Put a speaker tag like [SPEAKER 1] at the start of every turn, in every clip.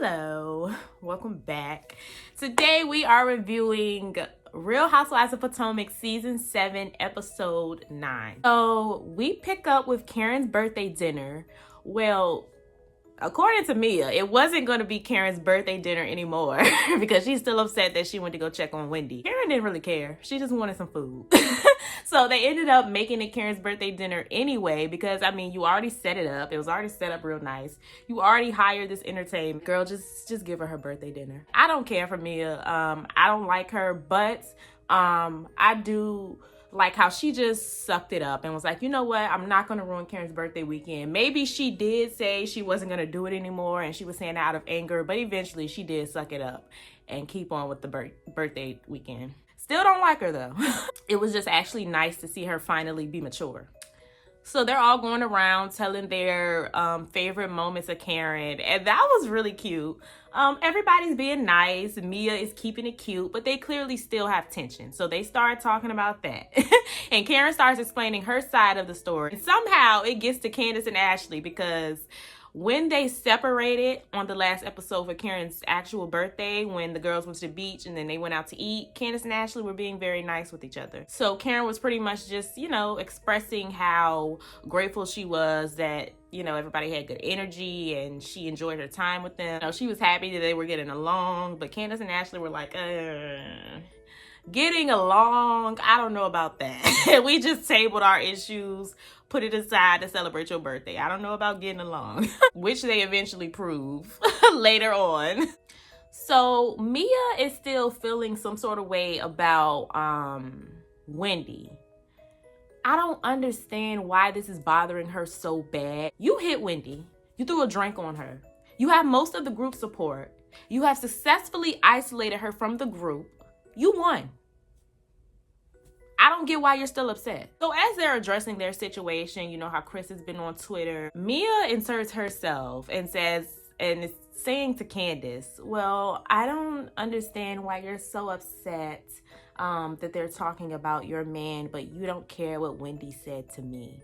[SPEAKER 1] Hello, welcome back. Today we are reviewing Real Housewives of Potomac Season 7, Episode 9. So we pick up with Karen's birthday dinner. Well, according to Mia, it wasn't going to be Karen's birthday dinner anymore because she's still upset that she went to go check on Wendy. Karen didn't really care. She just wanted some food. So they ended up making it Karen's birthday dinner anyway because, I mean, you already set it up. It was already set up real nice. You already hired this entertainment. Girl, just give her birthday dinner. I don't care for Mia. I don't like her, but I do like how she just sucked it up and was like, you know what? I'm not going to ruin Karen's birthday weekend. Maybe she did say she wasn't going to do it anymore and she was saying out of anger, but eventually she did suck it up and keep on with the birthday weekend. Still don't like her though. It was just actually nice to see her finally be mature. So they're all going around telling their favorite moments of Karen, and that was really cute. Everybody's being nice. Mia is keeping it cute, but they clearly still have tension. So they start talking about that. And Karen starts explaining her side of the story. And somehow it gets to Candace and Ashley because when they separated on the last episode for Karen's actual birthday, when the girls went to the beach and then they went out to eat, Candace and Ashley were being very nice with each other. So Karen was pretty much just, expressing how grateful she was that, everybody had good energy and she enjoyed her time with them. She was happy that they were getting along, but Candace and Ashley were like, getting along, I don't know about that. We just tabled our issues, put it aside to celebrate your birthday. I don't know about getting along, which they eventually prove later on. So Mia is still feeling some sort of way about Wendy. I don't understand why this is bothering her so bad. You hit Wendy. You threw a drink on her. You have most of the group support. You have successfully isolated her from the group. You won. I don't get why you're still upset. So as they're addressing their situation, you know how Chris has been on Twitter, Mia inserts herself and says, and is saying to Candiace, well, I don't understand why you're so upset that they're talking about your man, but you don't care what Wendy said to me.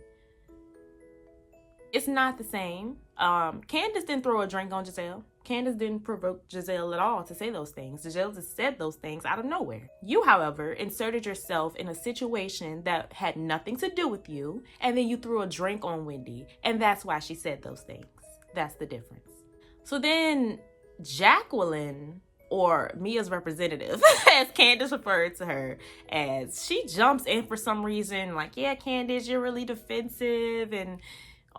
[SPEAKER 1] It's not the same. Candiace didn't throw a drink on Giselle. Candace didn't provoke Giselle at all to say those things. Giselle just said those things out of nowhere. You, however, inserted yourself in a situation that had nothing to do with you, and then you threw a drink on Wendy, and that's why she said those things. That's the difference. So then Jacqueline, or Mia's representative, as Candace referred to her as, she jumps in for some reason, like, yeah, Candace, you're really defensive, and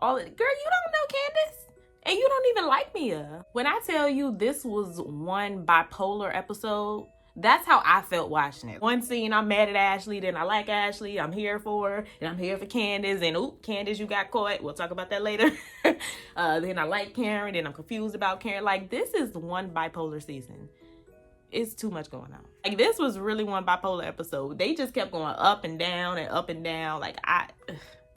[SPEAKER 1] all that. Girl, you don't know Candace. And you don't even like Mia. When I tell you this was one bipolar episode, that's how I felt watching it. One scene, I'm mad at Ashley, then I like Ashley, I'm here for her, and I'm here for Candace, and oop, Candace, you got caught. We'll talk about that later. Then I like Karen, then I'm confused about Karen. Like, this is one bipolar season. It's too much going on. Like, this was really one bipolar episode. They just kept going up and down and up and down. Like,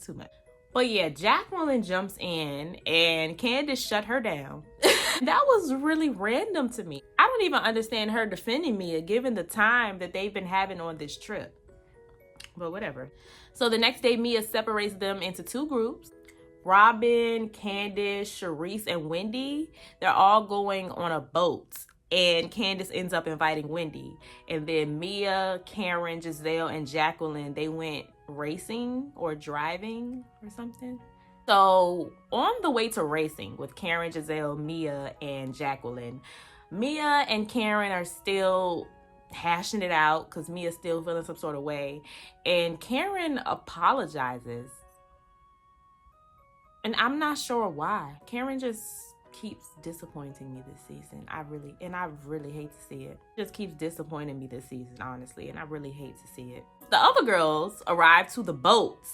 [SPEAKER 1] too much. But yeah, Jacqueline jumps in and Candace shut her down. That was really random to me. I don't even understand her defending Mia given the time that they've been having on this trip. But whatever. So the next day, Mia separates them into two groups. Robyn, Candiace, Sharice, and Wendy, they're all going on a boat. And Candace ends up inviting Wendy. And then Mia, Karen, Giselle, and Jacqueline, they went racing or driving or something. So on the way to racing with Karen, Giselle, Mia, and Jacqueline, Mia and Karen are still hashing it out because Mia's still feeling some sort of way. And Karen apologizes. And I'm not sure why. Karen just keeps disappointing me this season. I really hate to see it. Just keeps disappointing me this season, honestly, and I really hate to see it. The other girls arrived to the boat.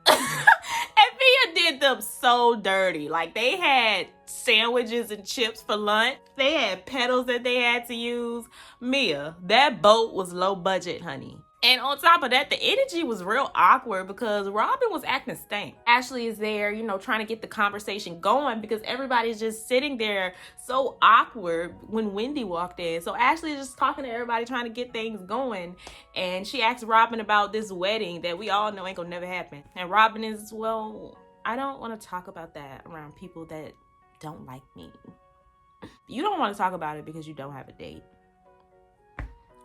[SPEAKER 1] And Mia did them so dirty. Like, they had sandwiches and chips for lunch. They had pedals that they had to use. Mia, that boat was low budget, honey. And on top of that, the energy was real awkward because Robyn was acting stank. Ashley is there, trying to get the conversation going because everybody's just sitting there so awkward when Wendy walked in. So Ashley is just talking to everybody, trying to get things going. And she asked Robyn about this wedding that we all know ain't gonna never happen. And Robyn is, well, I don't want to talk about that around people that don't like me. You don't want to talk about it because you don't have a date.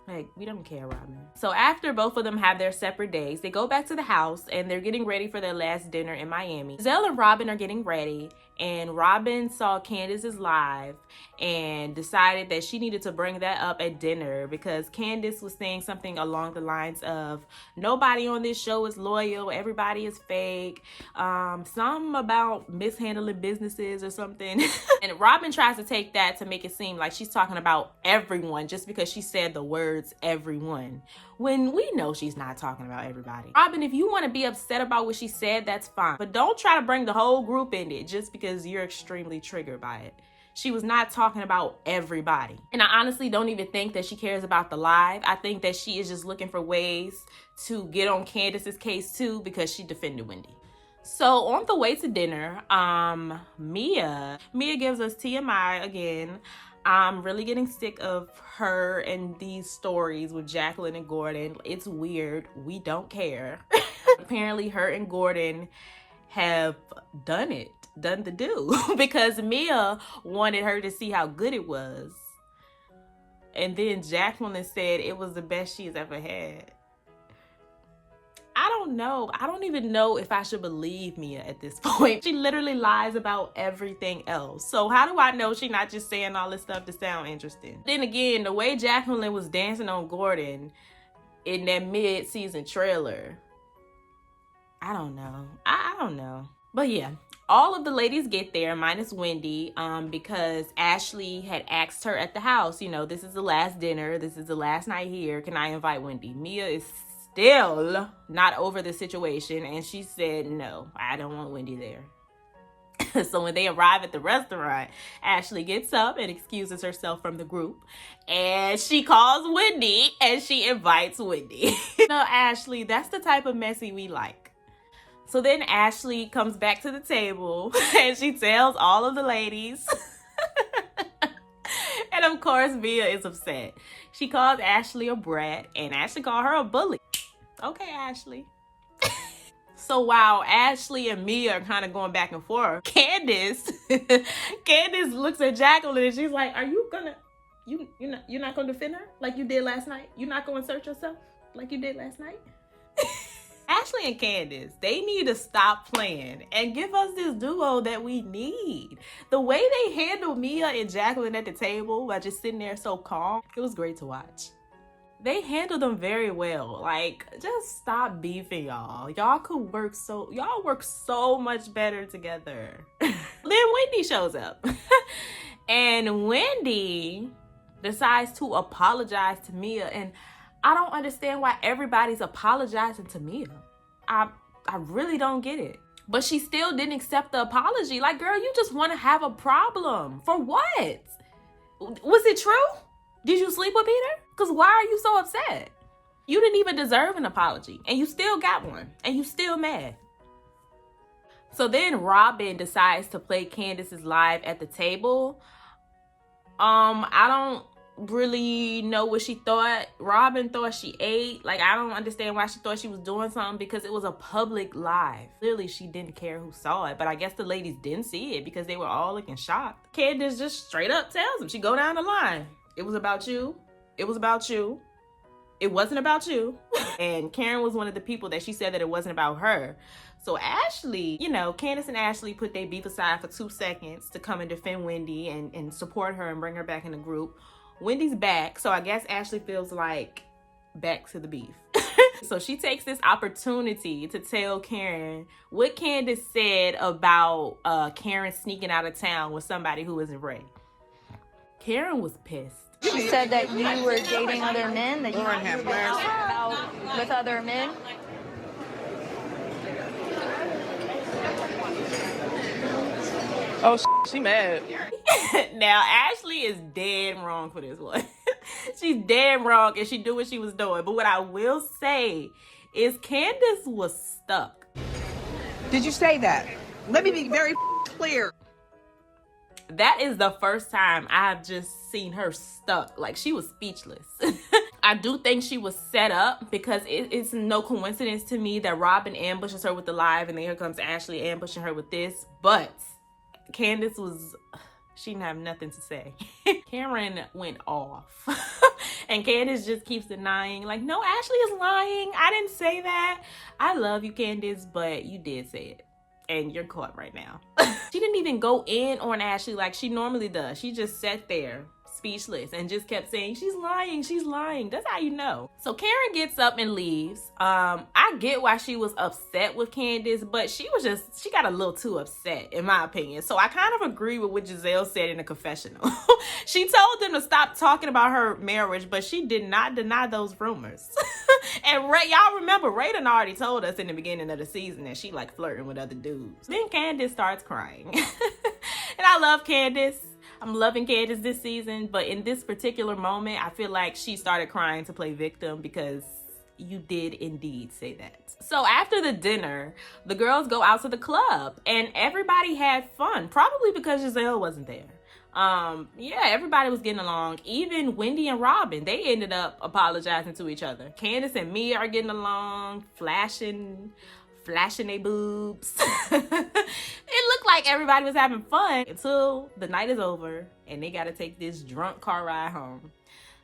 [SPEAKER 1] Like, we don't care, Robyn. So after both of them have their separate days, they go back to the house and they're getting ready for their last dinner in Miami. Gizelle and Robyn are getting ready, and Robyn saw Candiace's live and decided that she needed to bring that up at dinner because Candiace was saying something along the lines of, nobody on this show is loyal, everybody is fake, some about mishandling businesses or something. And Robyn tries to take that to make it seem like she's talking about everyone just because she said the words everyone, when we know she's not talking about everybody. Robyn, if you want to be upset about what she said, that's fine, but don't try to bring the whole group in it just because you're extremely triggered by it. She was not talking about everybody. And I honestly don't even think that she cares about the live. I think that she is just looking for ways to get on Candace's case too, because she defended Wendy. So on the way to dinner, Mia gives us TMI again. I'm really getting sick of her and these stories with Jacqueline and Gordon. It's weird. We don't care. Apparently her and Gordon have done the do because Mia wanted her to see how good it was. And then Jacqueline said it was the best she's ever had. I don't know. I don't even know if I should believe Mia at this point. She literally lies about everything else. So how do I know she's not just saying all this stuff to sound interesting? Then again, the way Jacqueline was dancing on Gordon in that mid-season trailer, I don't know. I don't know. But yeah, all of the ladies get there minus Wendy because Ashley had asked her at the house, you know, this is the last dinner. This is the last night here. Can I invite Wendy? Mia is still not over the situation, and she said, no, I don't want Wendy there. So when they arrive at the restaurant, Ashley gets up and excuses herself from the group, and she calls Wendy and she invites Wendy. No, Ashley, that's the type of messy we like. So then Ashley comes back to the table and she tells all of the ladies. And of course, Mia is upset. She calls Ashley a brat and Ashley called her a bully. Okay, Ashley. So while Ashley and Mia are kind of going back and forth, Candiace looks at Jacqueline and she's like, are you gonna, you're not gonna defend her like you did last night? You're not gonna assert yourself like you did last night? Ashley and Candiace, they need to stop playing and give us this duo that we need. The way they handled Mia and Jacqueline at the table by just sitting there so calm, it was great to watch. They handled them very well. Like, just stop beefing, y'all. Y'all work so much better together. Then Wendy shows up. And Wendy decides to apologize to Mia, and I don't understand why everybody's apologizing to Mia. I really don't get it. But she still didn't accept the apology. Like, girl, you just want to have a problem. For what? Was it true? Did you sleep with Peter? Because why are you so upset? You didn't even deserve an apology, and you still got one, and you still mad. So then Robyn decides to play Candace's live at the table. I don't really know what she thought. Robyn thought she ate. Like, I don't understand why she thought she was doing something because it was a public live. Clearly she didn't care who saw it, but I guess the ladies didn't see it because they were all looking shocked. Candace just straight up tells them, she go down the line. It was about you. It was about you. It wasn't about you. And Karen was one of the people that she said that it wasn't about her. So Ashley, you know, Candace and Ashley put their beef aside for 2 seconds to come and defend Wendy and support her and bring her back in the group. Wendy's back, so I guess Ashley feels like back to the beef. So she takes this opportunity to tell Karen what Candace said about Karen sneaking out of town with somebody who isn't ready. Karen was pissed.
[SPEAKER 2] She said that you were dating other men, that you were out with other men.
[SPEAKER 3] Oh, she mad.
[SPEAKER 1] Now, Ashley is dead wrong for this one. She's dead wrong and she knew what she was doing. But what I will say is Candace was stuck.
[SPEAKER 3] Did you say that? Let me be very clear.
[SPEAKER 1] That is the first time I've just seen her stuck. Like, she was speechless. I do think she was set up because it's no coincidence to me that Robyn ambushes her with the live and then here comes Ashley ambushing her with this. But Candace She didn't have nothing to say. Karen went off. And Candiace just keeps denying, like, no, Ashley is lying. I didn't say that. I love you, Candiace, but you did say it. And you're caught right now. She didn't even go in on Ashley like she normally does. She just sat there speechless and just kept saying, she's lying, she's lying. That's how you know. So Karen gets up and leaves. I get why she was upset with Candiace, but she got a little too upset in my opinion. So I kind of agree with what Giselle said in the confessional. She told them to stop talking about her marriage, but she did not deny those rumors. And y'all remember, Raiden already told us in the beginning of the season that she like flirting with other dudes. Then Candiace starts crying. And I love Candiace. I'm loving Candiace this season, but in this particular moment, I feel like she started crying to play victim because you did indeed say that. So after the dinner, the girls go out to the club and everybody had fun, probably because Giselle wasn't there. Yeah, everybody was getting along. Even Wendy and Robyn, they ended up apologizing to each other. Candace and Mia are getting along, flashing their boobs. It looked like everybody was having fun until the night is over and they got to take this drunk car ride home.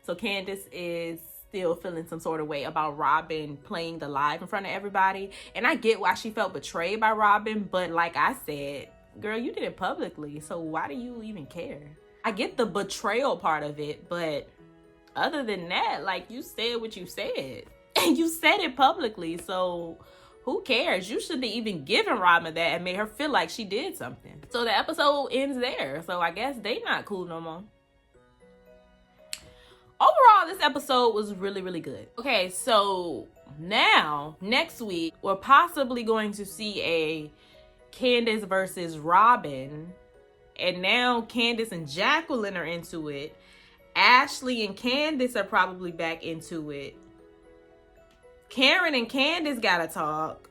[SPEAKER 1] So Candace is still feeling some sort of way about Robyn playing the live in front of everybody. And I get why she felt betrayed by Robyn, but like I said, girl, you did it publicly, so why do you even care? I get the betrayal part of it, but other than that, like, you said what you said. And you said it publicly, so who cares? You shouldn't have even given Robyn that and made her feel like she did something. So the episode ends there, so I guess they not cool no more. Overall, this episode was really, really good. Okay, so now, next week, we're possibly going to see a Candace versus Robyn, and now Candace and Jacqueline are into it. Ashley and Candace are probably back into it. Karen and Candace gotta talk.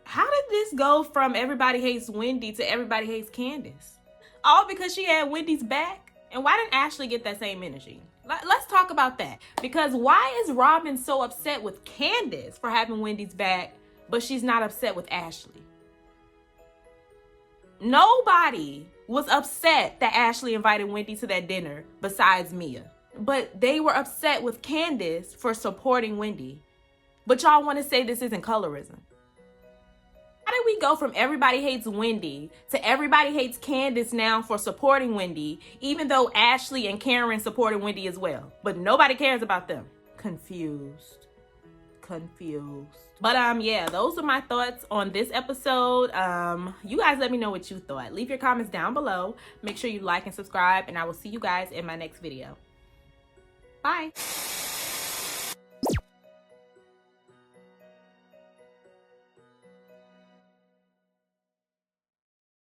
[SPEAKER 1] How did this go from everybody hates Wendy to everybody hates Candace? All because she had Wendy's back? And why didn't Ashley get that same energy? Let's talk about that. Because why is Robyn so upset with Candace for having Wendy's back, but she's not upset with Ashley? Nobody was upset that Ashley invited Wendy to that dinner besides Mia. But they were upset with Candace for supporting Wendy. But y'all want to say this isn't colorism. How did we go from everybody hates Wendy to everybody hates Candace now for supporting Wendy, even though Ashley and Karen supported Wendy as well? But nobody cares about them. Confused. But yeah, those are my thoughts on this episode. You guys let me know what you thought. Leave your comments down below. Make sure you like and subscribe, and I will see you guys in my next video. Bye.